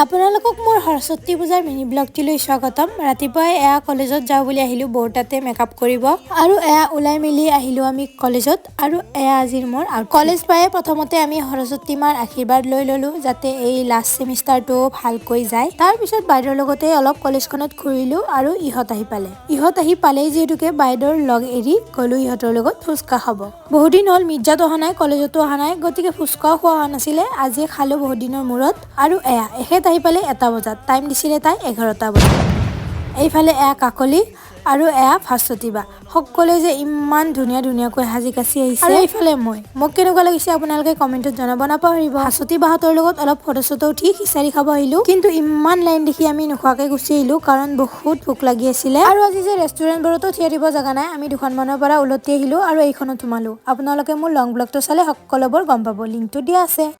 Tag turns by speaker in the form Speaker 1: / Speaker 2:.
Speaker 1: আপোনালোকক মোৰ সৰস্বতী পূজাৰ মিনি ব্লগটিলৈ স্বাগতম। ৰাতিপুৱাই এয়া কলেজত যাওঁ বুলি আহিলোঁ, বৰতাতে মেকআপ কৰিব আৰু এয়া ওলাই মেলি আহিলোঁ আমি কলেজত। আৰু এয়া আজিৰ মোৰ কলেজ পায়ে প্ৰথমতে আমি সৰস্বতী মাৰ আশীৰ্বাদ লৈ ল'লোঁ যাতে এই লাষ্ট ছেমিষ্টাৰটো ভালকৈ যায়। তাৰপিছত বাইদেউৰ লগতে অলপ কলেজখনত ঘূৰিলোঁ আৰু ইহঁত আহি পালেই যিহেতুকে বাইদেউৰ লগ এৰি গ'লোঁ ইহঁতৰ লগত ফুচকা খাব। বহুত দিন হ'ল মিৰ্জাত অহা নাই, কলেজতো অহা নাই, গতিকে ফুচকাও খোৱা হোৱা নাছিলে, আজি খালোঁ বহুত দিনৰ মূৰত। আৰু এয়া এখেত আহি পালে 1টা বজাত, টাইম দিছিলে তাই 11টা বজাত। এইফালে এয়া কাকলি আৰু এয়া ভাস্বতী বা, সকলোৱে যে ইমান ধুনীয়াকৈ সাজি কাচি আহিছে। আৰু এইফালে মোক কেনেকুৱা লাগিছে আপোনালোকে কমেণ্টত জনাব নাপাহৰিব। ভাস্বতী বাহঁতৰ লগত অলপ ফটো চটো উঠি খিচাৰি খাব আহিলোঁ, কিন্তু ইমান লাইন দেখি আমি নোখোৱাকে গুচি আহিলোঁ কাৰণ বহুত ভোক লাগি আছিলে। আৰু আজি যে ৰেষ্টুৰেণ্টবোৰতো থিয় দিব জেগা নাই, আমি দুখনমানৰ পৰা উলটি আহিলোঁ আৰু এইখনত সোমালোঁ। আপোনালোকে মোৰ লং ব্লগটো চালে সকলোবোৰ গম পাব, লিংকটো দিয়া আছে।